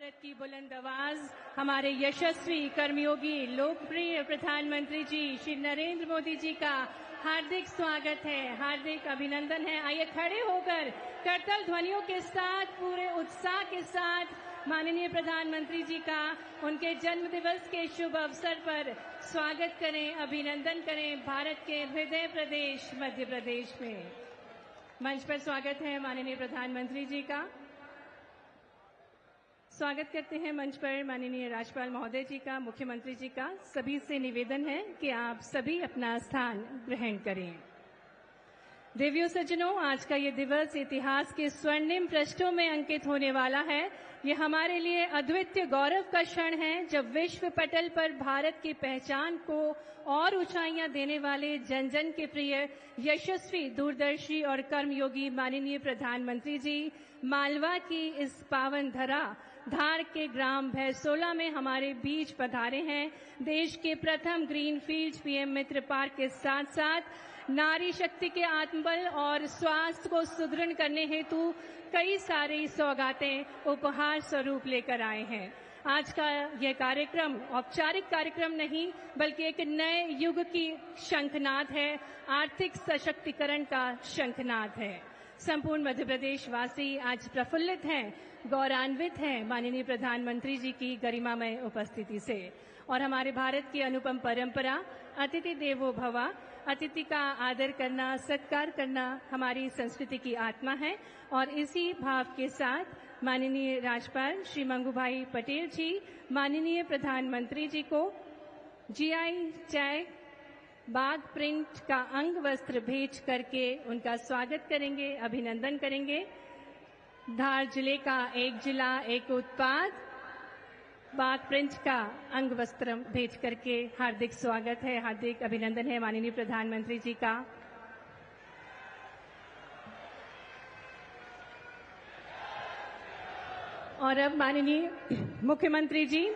भारत की बुलंद आवाज हमारे यशस्वी कर्मयोगी लोकप्रिय प्रधानमंत्री जी श्री नरेंद्र मोदी जी का हार्दिक स्वागत है, हार्दिक अभिनंदन है। आइए खड़े होकर करतल ध्वनियों के साथ पूरे उत्साह के साथ माननीय प्रधानमंत्री जी का उनके जन्म दिवस के शुभ अवसर पर स्वागत करें, अभिनंदन करें भारत के हृदय प्रदेश मध्य प्रदेश में। मंच पर स्वागत है माननीय प्रधानमंत्री जी का। स्वागत करते हैं मंच पर माननीय राज्यपाल महोदय जी का, मुख्यमंत्री जी का। सभी से निवेदन है कि आप सभी अपना स्थान ग्रहण करें। देवियों सज्जनों, आज का ये दिवस इतिहास के स्वर्णिम पृष्ठों में अंकित होने वाला है। ये हमारे लिए अद्वितीय गौरव का क्षण है जब विश्व पटल पर भारत की पहचान को और ऊंचाइयां देने वाले जन जन के प्रिय यशस्वी दूरदर्शी और कर्मयोगी माननीय प्रधानमंत्री जी मालवा की इस पावन धरा धार के ग्राम भैसोला में हमारे बीच पधारे हैं। देश के प्रथम ग्रीनफील्ड पीएम मित्र पार्क के साथ साथ नारी शक्ति के आत्मबल और स्वास्थ्य को सुदृढ़ करने हेतु कई सारी सौगातें उपहार स्वरूप लेकर आए हैं। आज का यह कार्यक्रम औपचारिक कार्यक्रम नहीं बल्कि एक नए युग की शंखनाद है, आर्थिक सशक्तिकरण का शंखनाद है। संपूर्ण मध्य प्रदेश वासी आज प्रफुल्लित हैं, गौरवान्वित हैं माननीय प्रधानमंत्री जी की गरिमामय उपस्थिति से। और हमारे भारत की अनुपम परंपरा अतिथि देवो भव, अतिथि का आदर करना, सत्कार करना हमारी संस्कृति की आत्मा है। और इसी भाव के साथ माननीय राज्यपाल श्री मंगूभाई पटेल जी माननीय प्रधानमंत्री जी को जीआई टैग बाघ प्रिंट का अंग वस्त्र भेज करके उनका स्वागत करेंगे, अभिनंदन करेंगे। धार जिले का एक जिला एक उत्पाद बाघ प्रिंट का अंग वस्त्र भेज करके हार्दिक स्वागत है, हार्दिक अभिनंदन है माननीय प्रधानमंत्री जी का। और अब माननीय मुख्यमंत्री जी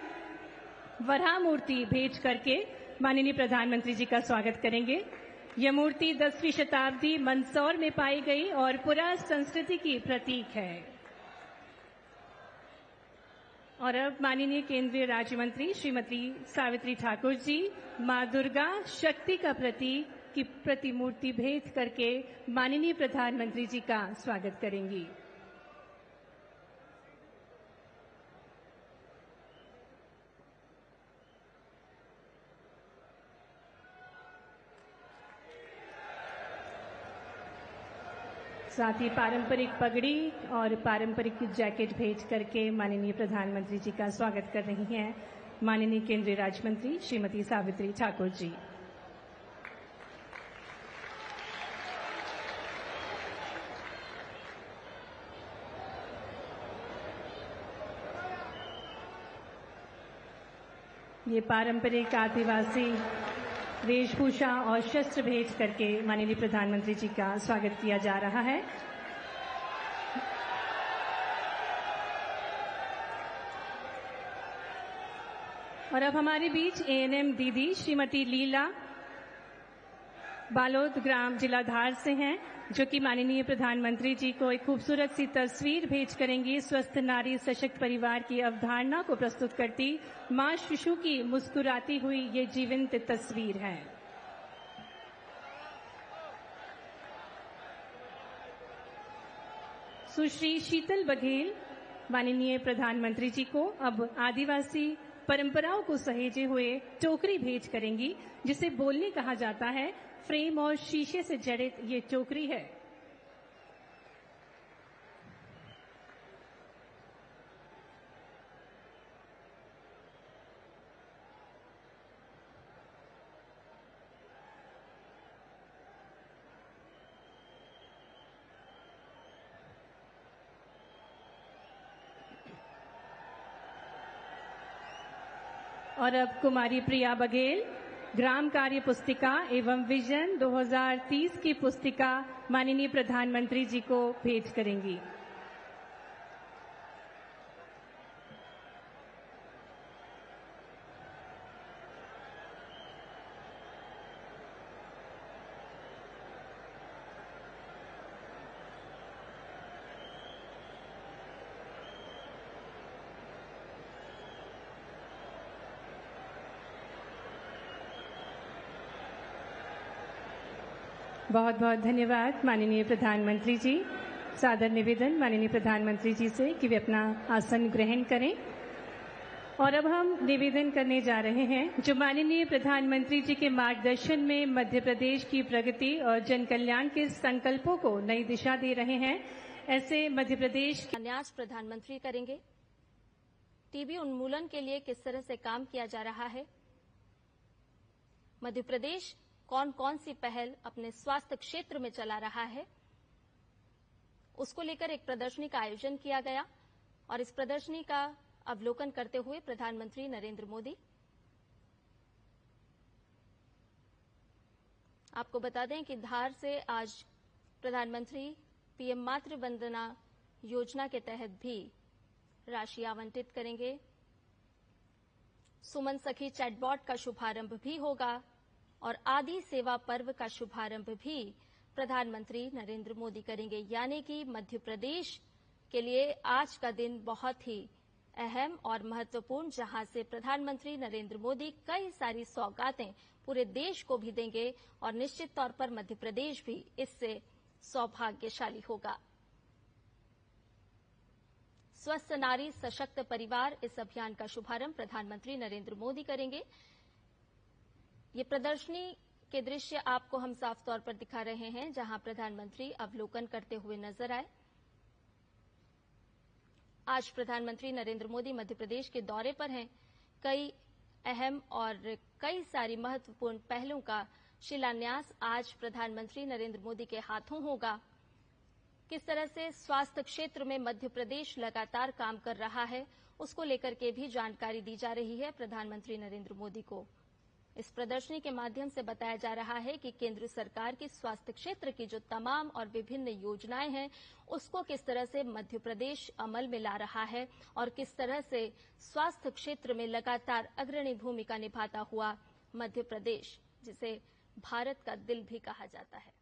वराह मूर्ति भेज करके माननीय प्रधानमंत्री जी का स्वागत करेंगे। यह मूर्ति 10वीं शताब्दी मंदसौर में पाई गई और पुरा संस्कृति की प्रतीक है। और अब माननीय केंद्रीय राज्य मंत्री श्रीमती सावित्री ठाकुर जी मां दुर्गा शक्ति का प्रतीक की प्रतिमूर्ति भेंट करके माननीय प्रधानमंत्री जी का स्वागत करेंगी। साथ ही पारंपरिक पगड़ी और पारंपरिक जैकेट भेंट करके माननीय प्रधानमंत्री जी का स्वागत कर रही हैं माननीय केंद्रीय राज्य मंत्री श्रीमती सावित्री ठाकुर जी। ये पारंपरिक आदिवासी वेशभूषा और शस्त्र भेंट करके माननीय प्रधानमंत्री जी का स्वागत किया जा रहा है। और अब हमारे बीच एएनएम दीदी श्रीमती लीला बालोद ग्राम जिला धार से हैं, जो कि माननीय प्रधानमंत्री जी को एक खूबसूरत सी तस्वीर भेज करेंगी। स्वस्थ नारी सशक्त परिवार की अवधारणा को प्रस्तुत करती मां शिशु की मुस्कुराती हुई ये जीवंत तस्वीर है। सुश्री शीतल बघेल माननीय प्रधानमंत्री जी को अब आदिवासी परंपराओं को सहेजे हुए टोकरी भेज करेंगी, जिसे बोलनी कहा जाता है। फ्रेम और शीशे से जड़ित ये टोकरी है। और अब कुमारी प्रिया बघेल ग्राम कार्य पुस्तिका एवं विजन 2030 की पुस्तिका माननीय प्रधानमंत्री जी को भेंट करेंगी। बहुत बहुत धन्यवाद माननीय प्रधानमंत्री जी। सादर निवेदन माननीय प्रधानमंत्री जी से कि वे अपना आसन ग्रहण करें। और अब हम निवेदन करने जा रहे हैं जो माननीय प्रधानमंत्री जी के मार्गदर्शन में मध्य प्रदेश की प्रगति और जन कल्याण के संकल्पों को नई दिशा दे रहे हैं। ऐसे मध्य प्रदेश के न्यास प्रधानमंत्री करेंगे। टीबी उन्मूलन के लिए किस तरह से काम किया जा रहा है, मध्य प्रदेश कौन कौन सी पहल अपने स्वास्थ्य क्षेत्र में चला रहा है, उसको लेकर एक प्रदर्शनी का आयोजन किया गया और इस प्रदर्शनी का अवलोकन करते हुए प्रधानमंत्री नरेंद्र मोदी। आपको बता दें कि धार से आज प्रधानमंत्री पीएम मातृ वंदना योजना के तहत भी राशि आवंटित करेंगे। सुमन सखी चैटबॉट का शुभारंभ भी होगा और आदि सेवा पर्व का शुभारंभ भी प्रधानमंत्री नरेंद्र मोदी करेंगे। यानी कि मध्य प्रदेश के लिए आज का दिन बहुत ही अहम और महत्वपूर्ण, जहां से प्रधानमंत्री नरेंद्र मोदी कई सारी सौगातें पूरे देश को भी देंगे और निश्चित तौर पर मध्य प्रदेश भी इससे सौभाग्यशाली होगा। स्वस्थ नारी सशक्त परिवार, इस अभियान का शुभारंभ प्रधानमंत्री नरेंद्र मोदी करेंगे। ये प्रदर्शनी के दृश्य आपको हम साफ तौर पर दिखा रहे हैं, जहां प्रधानमंत्री अवलोकन करते हुए नजर आए। आज प्रधानमंत्री नरेंद्र मोदी मध्य प्रदेश के दौरे पर हैं। कई अहम और कई सारी महत्वपूर्ण पहलों का शिलान्यास आज प्रधानमंत्री नरेंद्र मोदी के हाथों होगा। किस तरह से स्वास्थ्य क्षेत्र में मध्य प्रदेश लगातार काम कर रहा है, उसको लेकर के भी जानकारी दी जा रही है प्रधानमंत्री नरेंद्र मोदी को। इस प्रदर्शनी के माध्यम से बताया जा रहा है कि केंद्र सरकार की स्वास्थ्य क्षेत्र की जो तमाम और विभिन्न योजनाएं हैं, उसको किस तरह से मध्य प्रदेश अमल में ला रहा है और किस तरह से स्वास्थ्य क्षेत्र में लगातार अग्रणी भूमिका निभाता हुआ मध्य प्रदेश, जिसे भारत का दिल भी कहा जाता है।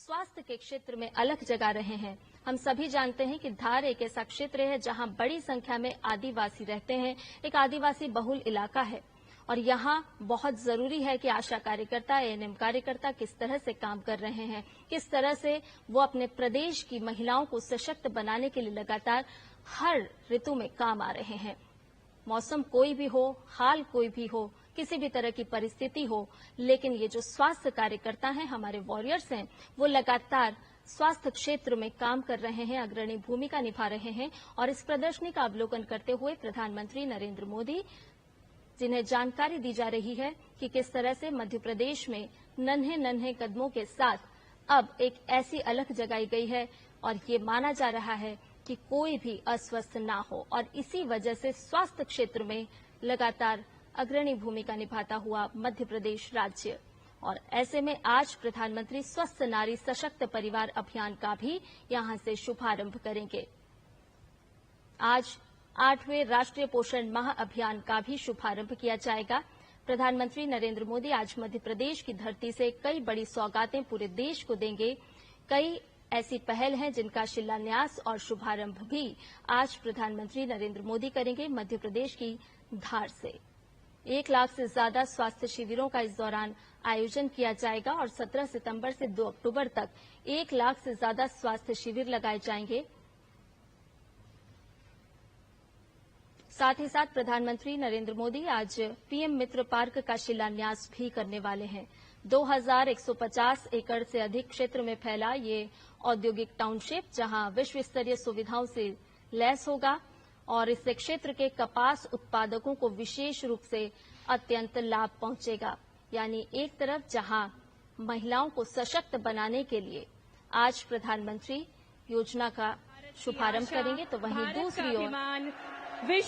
स्वास्थ्य के क्षेत्र में अलग जगह रहे हैं। हम सभी जानते हैं कि धार एक ऐसा क्षेत्र है जहां बड़ी संख्या में आदिवासी रहते हैं, एक आदिवासी बहुल इलाका है और यहां बहुत जरूरी है कि आशा कार्यकर्ता, एएनएम कार्यकर्ता किस तरह से काम कर रहे हैं, किस तरह से वो अपने प्रदेश की महिलाओं को सशक्त बनाने के लिए लगातार हर ऋतु में काम आ रहे हैं। मौसम कोई भी हो, हाल कोई भी हो, किसी भी तरह की परिस्थिति हो, लेकिन ये जो स्वास्थ्य कार्यकर्ता हैं, हमारे वॉरियर्स हैं, वो लगातार स्वास्थ्य क्षेत्र में काम कर रहे हैं, अग्रणी भूमिका निभा रहे हैं। और इस प्रदर्शनी का अवलोकन करते हुए प्रधानमंत्री नरेंद्र मोदी, जिन्हें जानकारी दी जा रही है कि किस तरह से मध्य प्रदेश में नन्हे नन्हे कदमों के साथ अब एक ऐसी अलख जगाई गई है और ये माना जा रहा है कि कोई भी अस्वस्थ ना हो और इसी वजह से स्वास्थ्य क्षेत्र में लगातार अग्रणी भूमिका निभाता हुआ मध्य प्रदेश राज्य। और ऐसे में आज प्रधानमंत्री स्वस्थ नारी सशक्त परिवार अभियान का भी यहां से शुभारंभ करेंगे। आज 8वें राष्ट्रीय पोषण माह अभियान का भी शुभारंभ किया जाएगा। प्रधानमंत्री नरेंद्र मोदी आज मध्य प्रदेश की धरती से कई बड़ी सौगातें पूरे देश को देंगे। कई ऐसी पहल हैं जिनका शिलान्यास और शुभारंभ भी आज प्रधानमंत्री नरेंद्र मोदी करेंगे मध्य प्रदेश की धार से। 1 लाख से ज्यादा स्वास्थ्य शिविरों का इस दौरान आयोजन किया जाएगा और 17 सितंबर से 2 अक्टूबर तक 1 लाख से ज्यादा स्वास्थ्य शिविर लगाए जाएंगे। साथ ही साथ प्रधानमंत्री नरेंद्र मोदी आज पीएम मित्र पार्क का शिलान्यास भी करने वाले हैं। 2150 एकड़ से अधिक क्षेत्र में फैला ये औद्योगिक टाउनशिप जहां विश्व स्तरीय सुविधाओं से लैस होगा और इससे क्षेत्र के कपास उत्पादकों को विशेष रूप से अत्यंत लाभ पहुंचेगा। यानी एक तरफ जहां महिलाओं को सशक्त बनाने के लिए आज प्रधानमंत्री योजना का शुभारंभ करेंगे तो वहीं दूसरी ओर